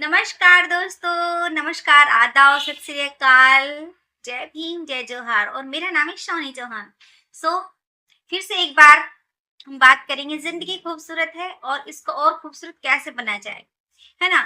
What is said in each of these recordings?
नमस्कार दोस्तों, नमस्कार, आदाब, सत श्री अकाल, जय भीम, जय जोहार। और मेरा नाम है शानी चौहान। फिर से एक बार हम बात करेंगे। जिंदगी खूबसूरत है और इसको और खूबसूरत कैसे बना जाए, है ना।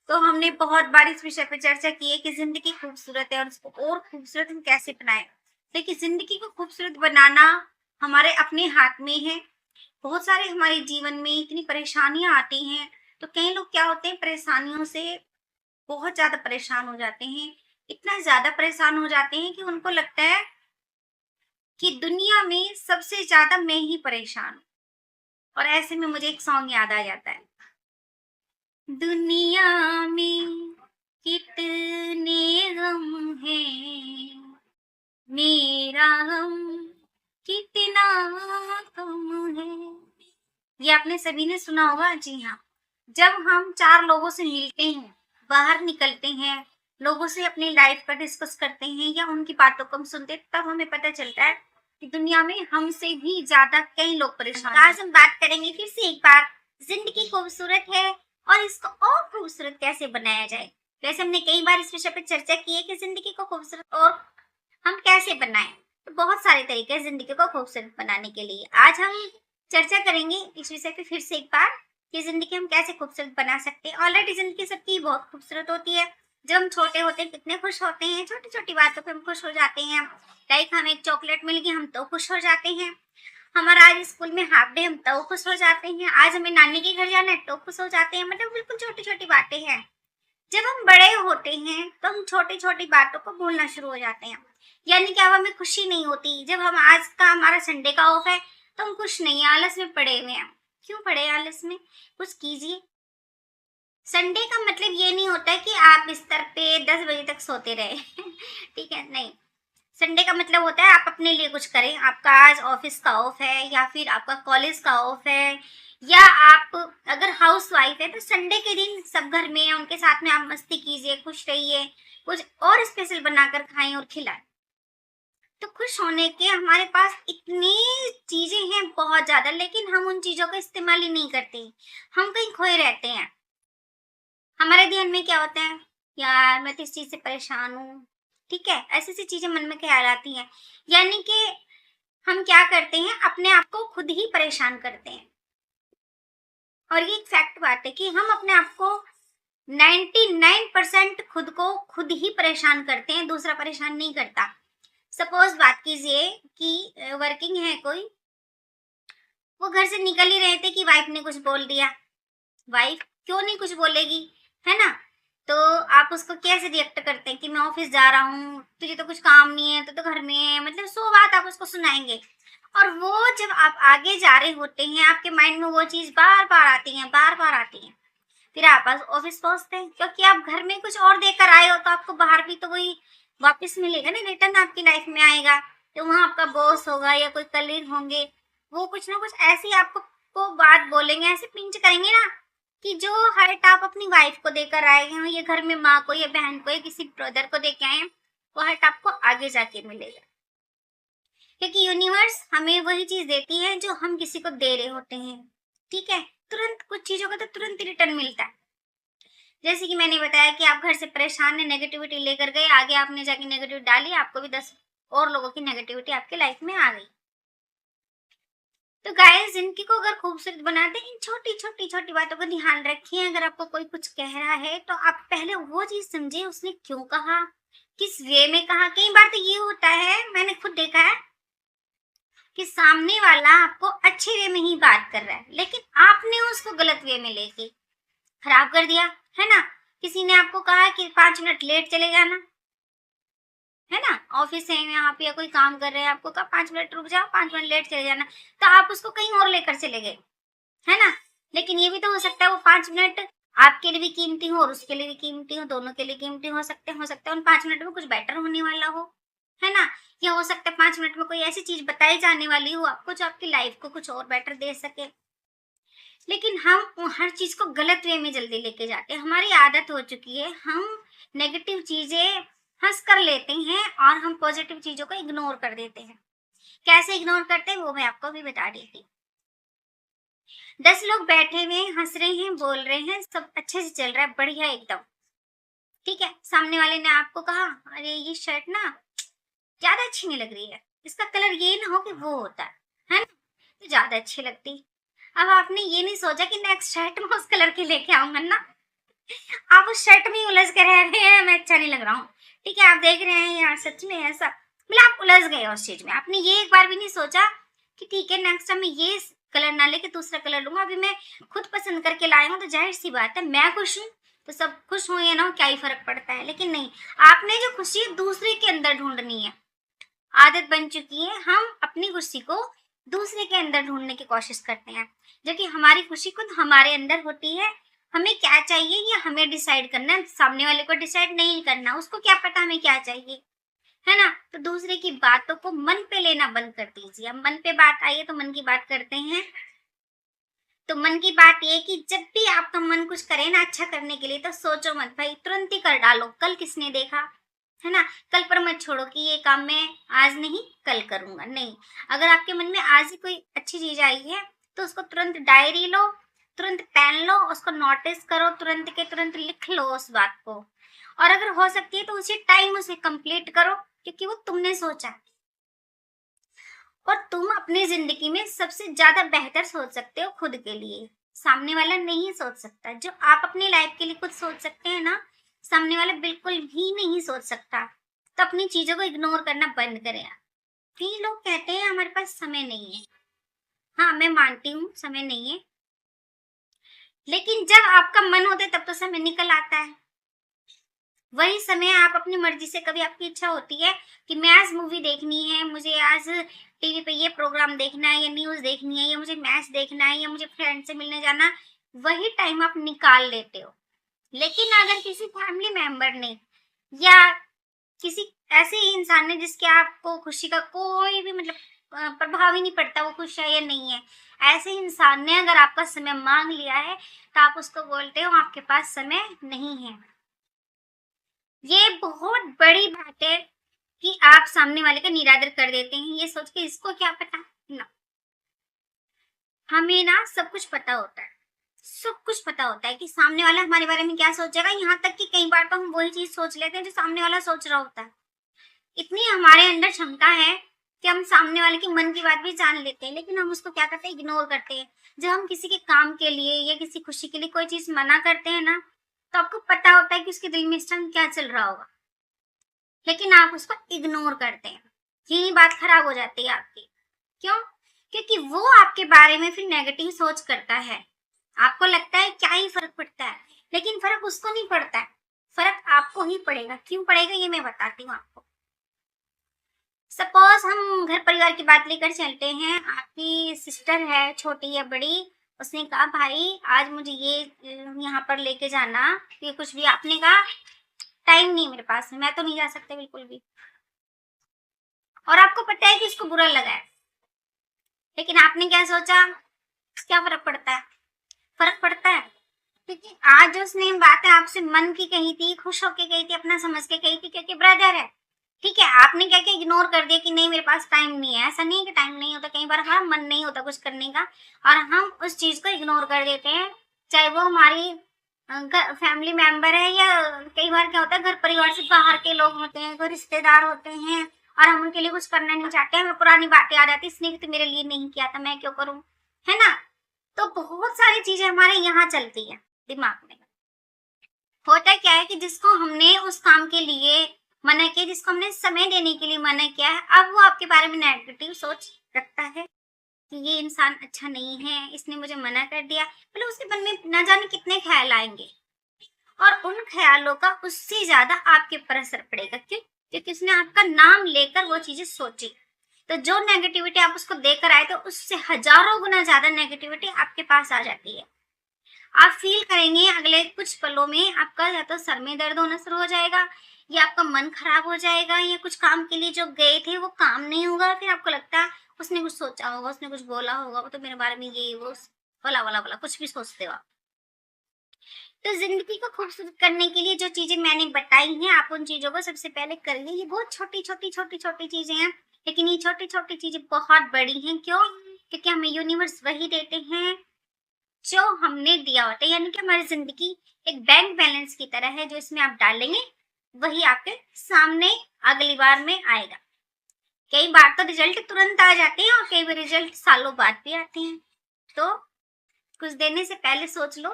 तो हमने बहुत बार इस विषय पे चर्चा की है कि जिंदगी खूबसूरत है और इसको और खूबसूरत हम कैसे बनाए। देखिए, जिंदगी को खूबसूरत बनाना हमारे अपने हाथ में है। बहुत सारे हमारे जीवन में इतनी परेशानियां आती हैं, तो कई लोग क्या होते हैं, परेशानियों से बहुत ज़्यादा परेशान हो जाते हैं। इतना ज़्यादा परेशान हो जाते हैं कि उनको लगता है कि दुनिया में सबसे ज़्यादा मैं ही परेशान हूँ। और ऐसे में मुझे एक सॉन्ग याद आ जाता है। दुनिया में कितने गम हैं, मेरा गम कितना कम है। ये आपने सभी ने सुना होगा। जी हाँ, जब हम चार लोगों से मिलते हैं, बाहर निकलते हैं, लोगों से अपनी लाइफ का डिस्कस करते हैं या उनकी बातों को हम सुनते हैं, तब हमें पता चलता है कि दुनिया में हमसे भी ज्यादा कई लोग परेशान हैं। आज हम बात करेंगे फिर से एक बार, जिंदगी खूबसूरत है और इसको और खूबसूरत कैसे बनाया जाए। वैसे हमने कई बार इस विषय पर चर्चा की है कि जिंदगी को खूबसूरत और हम कैसे बनाएं। तो बहुत सारे तरीके हैं जिंदगी को खूबसूरत बनाने के लिए। आज हम चर्चा करेंगे इस विषय पे फिर से एक बार कि जिंदगी हम कैसे खूबसूरत बना सकते हैं। ऑलरेडी जिंदगी सबकी बहुत खूबसूरत होती है। जब हम छोटे होते हैं कितने खुश होते हैं, छोटी छोटी बातों पे हम खुश हो जाते हैं। लाइक हमें एक चॉकलेट मिल गई, हम तो खुश हो जाते हैं। हमारा आज स्कूल में हाफ डे, हम तो खुश हो जाते हैं। आज हमें नानी के घर जाना है तो खुश हो जाते हैं। मतलब बिल्कुल छोटी छोटी बातें हैं। जब हम बड़े होते हैं तो हम छोटी छोटी बातों को भूलना शुरू हो जाते हैं। यानी कि अब हमें खुशी नहीं होती। जब हम आज का हमारा संडे का ऑफ है तो हम खुश नहीं हैं, आलस में पड़े हुए हैं। क्यों पड़े हैं आलस में? कुछ कीजिए। संडे का मतलब ये नहीं होता है कि आप बिस्तर पे 10 बजे तक सोते रहे ठीक है, नहीं। संडे का मतलब होता है आप अपने लिए कुछ करें। आपका आज ऑफिस का ऑफ है या फिर आपका कॉलेज का ऑफ है, या आप अगर हाउस वाइफ है तो संडे के दिन सब घर में हैं, उनके साथ में आप मस्ती कीजिए, खुश रहिए, कुछ और स्पेशल बनाकर खाएं और खिलाएं। तो खुश होने के हमारे पास इतनी चीजें हैं बहुत ज्यादा, लेकिन हम उन चीजों का इस्तेमाल ही नहीं करते। हम कहीं खोए रहते हैं। हमारे ध्यान में क्या होता है, यार मैं तो इस चीज से परेशान हूँ, ठीक है, ऐसी ऐसी चीजें मन में ख्याल आती हैं। यानी कि हम क्या करते हैं, अपने आप को खुद ही परेशान करते हैं। और ये एक फैक्ट बात है कि हम अपने आप को 99% खुद को खुद ही परेशान करते हैं, दूसरा परेशान नहीं करता। सपोज बात कीजिए कि वर्किंग है कोई, वो घर से निकल ही रहे थे कि वाइफ ने कुछ बोल दिया। वाइफ क्यों नहीं कुछ बोलेगी, है ना। तो आप उसको कैसे रिएक्ट करते हैं कि मैं ऑफिस जा रहा हूँ, तुझे तो कुछ काम नहीं है, तो घर में है, मतलब 100 बात आप उसको सुनाएंगे। और वो जब आप आगे जा रहे होते हैं, आपके माइंड में वो चीज बार बार आती है, बार बार आती है। फिर आप ऑफिस पहुंचते हैं, क्योंकि आप घर में कुछ और देकर आए हो, तो आपको बाहर भी तो वही वापस मिलेगा ना, रिटर्न आपकी लाइफ में आएगा। तो वहां आपका बॉस होगा या कोई कलीग होंगे, वो कुछ ना कुछ ऐसी आपको को बात बोलेंगे, ऐसे पिंच करेंगे ना, कि जो हर्ट आप अपनी वाइफ को देकर आए हैं, या घर में माँ को या बहन को या किसी ब्रदर को देके आए हैं, वो हर्ट आपको आगे जाके मिलेगा। क्योंकि यूनिवर्स हमें वही चीज देती है जो हम किसी को दे रहे होते हैं, ठीक है। तुरंत कुछ चीजों का तो तुरंत रिटर्न मिलता है। जैसे कि मैंने बताया कि आप घर से परेशान है, नेगेटिविटी लेकर गए, आगे आपने जाके नेगेटिविटी डाली, आपको भी 10 और लोगों की नेगेटिविटी आपके लाइफ में आ गई। तो गाइस, जिंदगी को अगर खूबसूरत बनाते हैं, इन छोटी छोटी छोटी बातों का ध्यान रखिए। अगर आपको कोई कुछ कह रहा है तो आप पहले वो चीज समझे, उसने क्यों कहा, किस वे में कहा। कई बार तो ये होता है, मैंने खुद देखा है, कि सामने वाला आपको अच्छे वे में ही बात कर रहा है, लेकिन आपने उसको गलत वे में लेके खराब कर दिया, है ना। किसी ने आपको कहा कि 5 मिनट लेट चले जाना, है ना। ऑफिस है यहाँ पे, या कोई काम कर रहे हैं, आपको कहा 5 मिनट रुक जाओ, 5 मिनट लेट चले जाना, तो आप उसको कहीं और लेकर चले गए, है ना। लेकिन ये भी तो हो सकता है वो 5 मिनट आपके लिए भी कीमती हो और उसके लिए भी कीमती हो, दोनों के लिए कीमती हो सकता है उन 5 मिनट में कुछ बेटर होने वाला हो, है ना। या हो सकता है 5 मिनट में कोई ऐसी चीज बताई जाने वाली हो आपको जो आपकी लाइफ को कुछ और बेटर दे सके। लेकिन हम हर चीज को गलत वे में जल्दी लेके जाते हैं। हमारी आदत हो चुकी है, हम नेगेटिव चीजें हंस कर लेते हैं और हम पॉजिटिव चीजों को इग्नोर कर देते हैं। कैसे इग्नोर करते हैं वो मैं आपको भी बता रही थी। 10 लोग बैठे हुए हैं, हंस रहे हैं, बोल रहे हैं, सब अच्छे से चल रहा है, बढ़िया एकदम। ठीक है, सामने वाले ने आपको कहा, अरे ये शर्ट ना ज्यादा अच्छी नहीं लग रही है, इसका कलर ये ना हो कि वो होता है ना, तो ज्यादा अच्छी लगती। अब आपने ये नहीं सोचा कि नेक्स्ट शर्ट में उस कलर की लेके आऊंगा ना, आप उस शर्ट में ही उलझ के रह रहे हैं, मैं अच्छा नहीं लग रहा हूँ। ठीक है, आप देख रहे हैं यार सच में ऐसा, मतलब आप उलझ गए उस चीज में। आपने ये एक बार भी नहीं सोचा कि ठीक है नेक्स्ट टाइम मैं ये कलर ना लेके दूसरा कलर लूंगा। अभी मैं खुद पसंद करके लाया हूँ तो जाहिर सी बात है मैं खुश हूँ तो सब खुश हो या ना हो, क्या ही फर्क पड़ता है। लेकिन नहीं, आपने जो खुशी दूसरे के अंदर ढूंढनी है। आदत बन चुकी है, हम अपनी खुशी को दूसरे के अंदर ढूंढने की कोशिश करते हैं, जबकि हमारी खुशी खुद हमारे अंदर होती है। हमें क्या चाहिए ये हमें डिसाइड करना है, सामने वाले को डिसाइड नहीं करना। उसको क्या पता हमें क्या चाहिए, है ना। तो दूसरे की बातों को मन पे लेना बंद कर दीजिए। अब मन पे बात आई है तो मन की बात करते हैं। तो मन की बात ये कि जब भी आपका मन कुछ करे ना अच्छा करने के लिए, तो सोचो मत भाई, तुरंत ही कर डालो। कल किसने देखा, है ना। कल पर मत छोड़ो कि ये काम मैं आज नहीं कल करूंगा, नहीं। अगर आपके मन में आज ही कोई अच्छी चीज आई है तो उसको तुरंत डायरी लो, तुरंत पेन लो, उसको नोटिस करो, तुरंत के तुरंत लिख लो उस बात को। और अगर हो सकती है तो उसी टाइम उसे कंप्लीट करो, क्योंकि वो तुमने सोचा। और तुम अपनी जिंदगी में सबसे ज्यादा बेहतर सोच सकते हो खुद के लिए, सामने वाला नहीं सोच सकता। जो आप अपनी लाइफ के लिए खुद सोच सकते हैं ना, सामने वाला बिल्कुल भी नहीं सोच सकता। तो अपनी चीजों को इग्नोर करना बंद करें। कई लोग कहते हैं हमारे पास समय नहीं है। हाँ, मैं मानती हूँ समय नहीं है, लेकिन जब आपका मन होता है तब तो समय निकल आता है। वही समय आप अपनी मर्जी से, कभी आपकी इच्छा होती है कि मैं आज मूवी देखनी है, मुझे आज टीवी पे ये प्रोग्राम देखना है, या न्यूज देखनी है, या मुझे मैच देखना है, या मुझे फ्रेंड से मिलने जाना, वही टाइम आप निकाल लेते हो। लेकिन अगर किसी फैमिली मेंबर ने या किसी ऐसे ही इंसान ने जिसके आपको खुशी का कोई भी मतलब प्रभाव ही नहीं पड़ता, वो खुश है या नहीं है, ऐसे इंसान ने अगर आपका समय मांग लिया है तो आप उसको बोलते हो आपके पास समय नहीं है। ये बहुत बड़ी बात है कि आप सामने वाले का निरादर कर देते हैं, ये सोच के इसको क्या पता ना। हमें ना सब कुछ पता होता है, सब कुछ पता होता है कि सामने वाला हमारे बारे में क्या सोचेगा। यहाँ तक कि कई बार तो हम वही चीज सोच लेते हैं जो सामने वाला सोच रहा होता है। इतनी हमारे अंदर क्षमता है कि हम सामने वाले की मन की बात भी जान लेते हैं, लेकिन हम उसको क्या करते हैं, इग्नोर करते हैं। जब हम किसी के काम के लिए या किसी खुशी के लिए कोई चीज मना करते हैं ना, तो आपको पता होता है कि उसके दिल में इस टाइम क्या चल रहा होगा, लेकिन आप उसको इग्नोर करते हैं। यही बात खराब हो जाती है आपकी। क्यों? क्योंकि वो आपके बारे में फिर नेगेटिव सोच करता है। आपको लगता है क्या ही फर्क पड़ता है, लेकिन फर्क उसको नहीं पड़ता है, फर्क आपको ही पड़ेगा। क्यों पड़ेगा ये मैं बताती हूँ आपको। सपोज हम घर परिवार की बात लेकर चलते हैं। आपकी सिस्टर है, छोटी या बड़ी, उसने कहा भाई आज मुझे ये यहाँ पर लेके जाना, ये कुछ भी। आपने कहा टाइम नहीं मेरे पास, मैं तो नहीं जा सकता बिल्कुल भी। और आपको पता है कि इसको बुरा लगा है, लेकिन आपने क्या सोचा, क्या फर्क पड़ता है, फर्क पड़ता है। क्योंकि आज उसने बातें आपसे मन की कही थी, खुश होके कही थी, अपना समझ के कही थी, क्योंकि ब्रदर है। ठीक है, आपने क्या क्या इग्नोर कर दिया कि नहीं मेरे पास टाइम नहीं है। ऐसा नहीं है कि टाइम नहीं होता, कई बार हमारा मन नहीं होता कुछ करने का और हम उस चीज को इग्नोर कर देते हैं। चाहे वो हमारी फैमिली मेंबर है, या कई बार क्या होता है घर परिवार से बाहर के लोग होते हैं, कोई रिश्तेदार होते हैं, और हम उनके लिए कुछ करना नहीं चाहते। हमें पुरानी बातें आ जाती, इसने तो मेरे लिए नहीं किया था, मैं क्यों करूं, है ना। तो बहुत सारी चीजें हमारे यहाँ चलती है दिमाग में। होता क्या है कि जिसको हमने उस काम के लिए मना किया, जिसको हमने समय देने के लिए मना किया है, अब वो आपके बारे में नेगेटिव सोच रखता है कि ये इंसान अच्छा नहीं है, इसने मुझे मना कर दिया। मतलब उसके मन में न जाने कितने ख्याल आएंगे, और उन ख्यालों का उससे ज्यादा आपके ऊपर असर पड़ेगा। क्यों? क्योंकि उसने आपका नाम लेकर वो चीजें सोची। तो जो नेगेटिविटी आप उसको देकर आए थे, उससे हजारों गुना ज्यादा नेगेटिविटी आपके पास आ जाती है। आप फील करेंगे अगले कुछ पलों में आपका या तो सर में दर्द होना शुरू हो जाएगा, या आपका मन खराब हो जाएगा, या कुछ काम के लिए जो गए थे वो काम नहीं होगा। फिर आपको लगता है उसने कुछ सोचा होगा, उसने कुछ बोला होगा, वो तो मेरे बारे में ये वो भला वाला वाला कुछ भी सोचते हो आप। तो जिंदगी को खूबसूरत करने के लिए जो चीजें मैंने बताई हैं, आप उन चीजों को सबसे पहले करिए। ये बहुत छोटी छोटी छोटी छोटी चीजें हैं, लेकिन ये छोटी छोटी चीजें बहुत बड़ी हैं। क्यों? क्योंकि हमें यूनिवर्स वही देते हैं जो हमने दिया होता है, यानी कि हमारी जिंदगी एक बैंक बैलेंस की तरह है, जो इसमें आप डालेंगे वही आपके सामने अगली बार में आएगा। कई बार तो रिजल्ट तुरंत आ जाते हैं और कई बार रिजल्ट सालों बाद भी आते हैं। तो कुछ देने से पहले सोच लो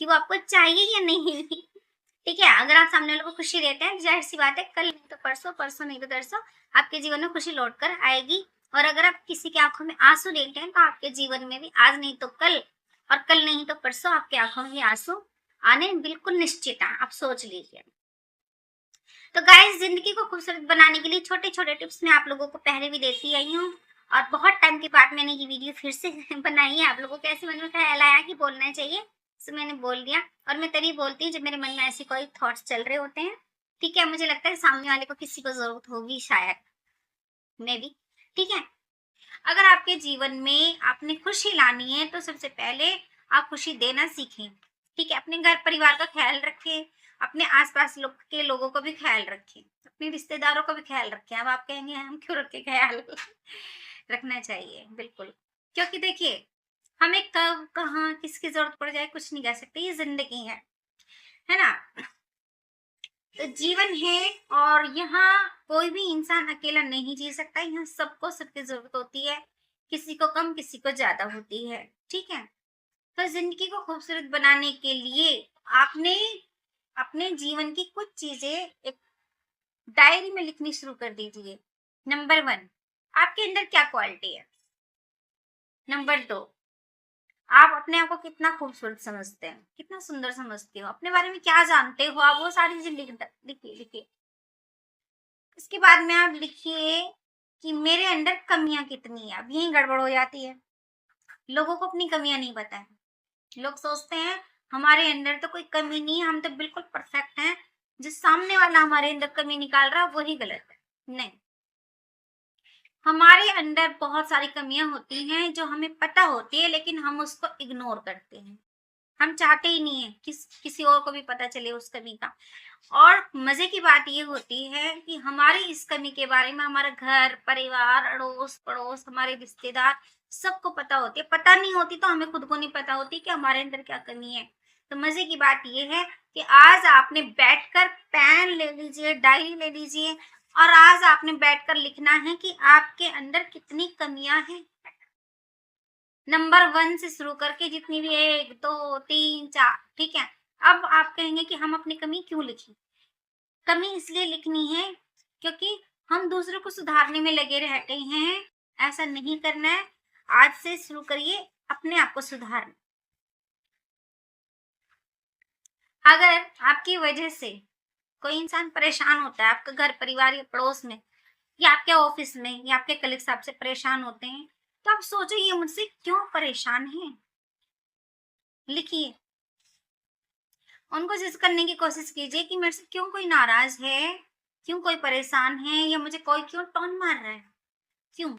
कि वो आपको चाहिए या नहीं। ठीक है, अगर आप सामने वालों को खुशी देते हैं, जाहिर सी बात है कल नहीं तो परसों, परसों नहीं तो तरसों आपके जीवन में खुशी लौट कर आएगी। और अगर आप किसी की आंखों में आंसू देखते हैं तो आपके जीवन में भी आज नहीं तो कल और कल नहीं तो परसों आपकी आंखों में भी आंसू आने बिल्कुल निश्चित है, आप सोच लीजिए। तो गाइस, जिंदगी को खूबसूरत बनाने के लिए छोटे छोटे टिप्स मैं आप लोगों को पहले भी देती आई हूँ, और बहुत टाइम के बाद मैंने ये वीडियो फिर से बनाई है। आप लोगों को ऐसे मन में ख्याल आया कि बोलना चाहिए, तो मैंने बोल दिया। और मैं तभी बोलती हूँ जब मेरे मन में ऐसे कोई थॉट्स चल रहे होते हैं। ठीक है, मुझे लगता है सामने वाले को किसी को जरूरत होगी शायद, मे भी। ठीक है, अगर आपके जीवन में आपने खुशी लानी है तो सबसे पहले आप खुशी देना सीखें। ठीक है, अपने घर परिवार का ख्याल रखें, अपने आसपास के लोगों को भी ख्याल रखें, अपने रिश्तेदारों का भी ख्याल रखें। अब आप कहेंगे हम क्यों रखें ख्याल? रखना चाहिए बिल्कुल, क्योंकि देखिए हमें कब कहाँ किसकी जरूरत पड़ जाए कुछ नहीं कह सकते, ये जिंदगी है ना। तो जीवन है और यहाँ कोई भी इंसान अकेला नहीं जी सकता, यहाँ सबको सबकी जरूरत होती है, किसी को कम किसी को ज्यादा होती है। ठीक है, तो जिंदगी को खूबसूरत बनाने के लिए आपने अपने जीवन की कुछ चीजें एक डायरी में लिखनी शुरू कर दीजिए। नंबर 1, आपके अंदर क्या क्वालिटी है। नंबर 2, आप अपने आप को कितना खूबसूरत समझते हैं, कितना सुंदर समझते हो, अपने बारे में क्या जानते हो आप, वो सारी चीजें लिखिए लिखिए। इसके बाद में आप लिखिए कि मेरे अंदर कमियां कितनी है। अब यही गड़बड़ हो जाती है, लोगों को अपनी कमियां नहीं पता है। लोग सोचते हैं हमारे अंदर तो कोई कमी नहीं है, हम तो बिल्कुल परफेक्ट हैं। जो सामने वाला हमारे अंदर कमी निकाल रहा है वही गलत है। नहीं, हमारे अंदर बहुत सारी कमियां होती हैं जो हमें पता होती है, लेकिन हम उसको इग्नोर करते हैं। हम चाहते ही नहीं है किसी और को भी पता चले उस कमी का। और मजे की बात ये होती है कि हमारी इस कमी के बारे में हमारा घर परिवार अड़ोस पड़ोस हमारे रिश्तेदार सबको पता होती है। पता नहीं होती तो हमें खुद को नहीं पता होती कि हमारे अंदर क्या कमी है। तो मजे की बात ये है कि आज आपने बैठकर पेन ले लीजिए, डायरी ले लीजिए, और आज आपने बैठकर लिखना है कि आपके अंदर कितनी कमियां हैं। नंबर 1 से शुरू करके जितनी भी 1 2 3 4। ठीक है, अब आप कहेंगे कि हम अपनी कमी क्यों लिखें। कमी इसलिए लिखनी है क्योंकि हम दूसरों को सुधारने में लगे रहते हैं, ऐसा नहीं करना है। आज से शुरू करिए अपने आप को सुधारना। अगर आपकी वजह से कोई इंसान परेशान होता है, आपका घर परिवार या पड़ोस में या आपके ऑफिस में या आपके कलीग्स आपसे परेशान होते हैं, तो आप सोचो ये मुझसे क्यों परेशान है। लिखिए, उनको जिस करने की कोशिश कीजिए कि मेरे से क्यों कोई नाराज है, क्यों कोई परेशान है, या मुझे कोई क्यों टोन मार रहा है, क्यों।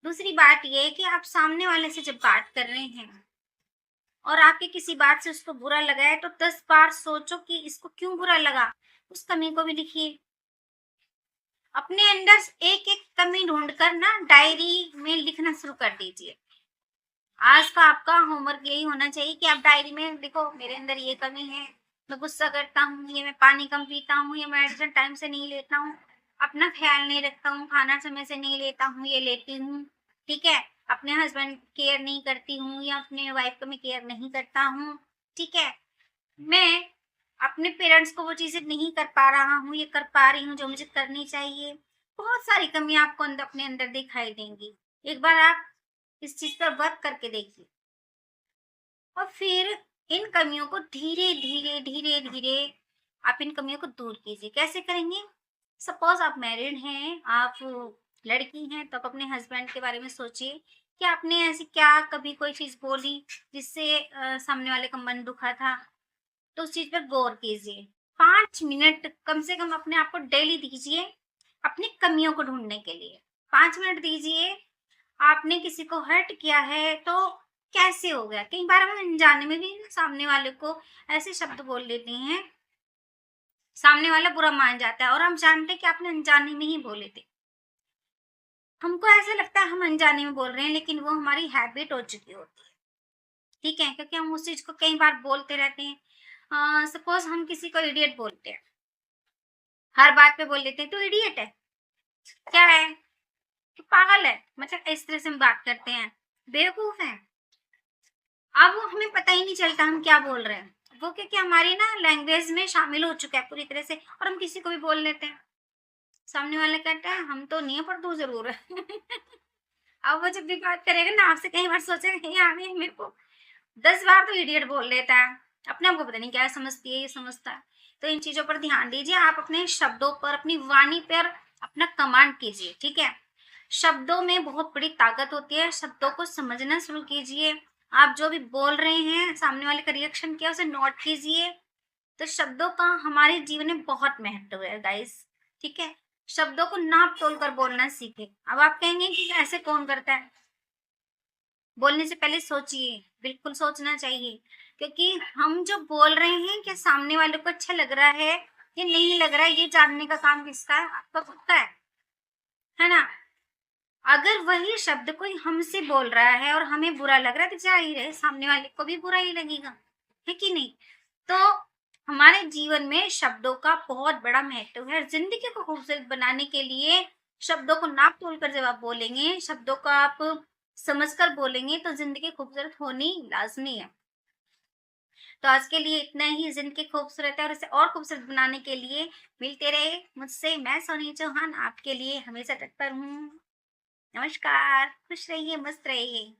दूसरी बात ये है कि आप सामने वाले से जब बात कर रहे हैं और आपके किसी बात से उसको बुरा लगा है, तो 10 बार सोचो कि इसको क्यों बुरा लगा, उस कमी को भी लिखिए। अपने अंदर एक एक कमी ढूंढकर ना डायरी में लिखना शुरू कर दीजिए। आज का आपका होमवर्क यही होना चाहिए कि आप डायरी में लिखो मेरे अंदर ये कमी है, मैं गुस्सा करता हूँ, ये मैं पानी कम पीता हूँ, ये मैं मेडिसिन टाइम से नहीं लेता हूँ, अपना ख्याल नहीं रखता हूँ, खाना समय से नहीं लेता हूँ, ये लेती हूँ। ठीक है, अपने हस्बैंड केयर नहीं करती हूँ या अपने वाइफ का मैं केयर नहीं करता हूँ। ठीक है, मैं अपने पेरेंट्स को वो चीजें नहीं कर पा रहा हूँ, ये कर पा रही हूँ जो मुझे करनी चाहिए। बहुत सारी कमियां आपको अपने अंदर दिखाई देंगी। एक बार आप इस चीज पर वर्क करके देखिए, और फिर इन कमियों को धीरे धीरे धीरे धीरे आप इन कमियों को दूर कीजिए। कैसे करेंगे? सपोज आप मैरिड हैं, आप लड़की हैं, तो आप अपने हस्बैंड के बारे में सोचिए कि आपने ऐसी क्या कभी कोई चीज बोली जिससे सामने वाले का मन दुखा था। तो उस चीज पर गौर कीजिए। 5 मिनट कम से कम अपने आप को डेली दीजिए अपनी कमियों को ढूंढने के लिए। 5 मिनट दीजिए। आपने किसी को हर्ट किया है तो कैसे हो गया? कई बार हम अनजाने में भी सामने वाले को ऐसे शब्द बोल देते हैं, सामने वाला बुरा मान जाता है और हम जानते हैं कि आपने अनजाने में ही बोले थे। हमको ऐसा लगता है हम अनजाने में बोल रहे हैं, लेकिन वो हमारी हैबिट हो चुकी होती है। ठीक है, क्योंकि हम उस चीज को कई बार बोलते रहते हैं। सपोज हम किसी को इडियट बोलते हैं, हर बात पे बोल देते हैं तू इडियट है, क्या है, तू पागल है, मतलब इस तरह से हम बात करते हैं, बेवकूफ है। अब वो हमें पता ही नहीं चलता हम क्या बोल रहे हैं, वो क्योंकि हमारी ना लैंग्वेज में शामिल हो चुका है पूरी तरह से, और हम किसी को भी बोल लेते हैं। सामने वाला कहता है हम तो नहीं है पर तू जरूर है। अब वो जब भी बात करेगा ना आपसे, कई बार सोचेगा यार ये मेरे को 10 बार तो इडियट बोल देता है, अपने आप को पता नहीं क्या समझती है, ये समझता है। तो इन चीजों पर ध्यान दीजिए, आप अपने शब्दों पर, अपनी वाणी पर अपना कमांड कीजिए, ठीक है। शब्दों में बहुत बड़ी ताकत होती है, शब्दों को समझना शुरू कीजिए। आप जो भी बोल रहे हैं, सामने वाले का रिएक्शन क्या है, उसे नोट कीजिए। तो शब्दों का हमारे जीवन में बहुत महत्व है गाइस, ठीक है। शब्दों को नाप तोल कर बोलना सीखे। अब आप कहेंगे कि ऐसे कौन करता है, बोलने से पहले सोचिए, बिल्कुल सोचना चाहिए, क्योंकि हम जो बोल रहे हैं क्या सामने वाले को अच्छा लग रहा है या नहीं लग रहा है, ये जानने का काम किसका है, आपका खुद का है ना। अगर वही शब्द कोई हमसे बोल रहा है और हमें बुरा लग रहा है, तो जाहिर है सामने वाले को भी बुरा ही लगेगा, है कि नहीं। तो हमारे जीवन में शब्दों का बहुत बड़ा महत्व है, और जिंदगी को खूबसूरत बनाने के लिए शब्दों को नाप तोल कर जब आप बोलेंगे, शब्दों को आप समझकर बोलेंगे, तो जिंदगी खूबसूरत होनी लाजमी है। तो आज के लिए इतना ही। जिंदगी खूबसूरत है और इसे और खूबसूरत बनाने के लिए मिलते रहे मुझसे। मैं सोनी चौहान आपके लिए हमेशा तत्पर हूँ। नमस्कार, खुश रहिए, मस्त रहिए।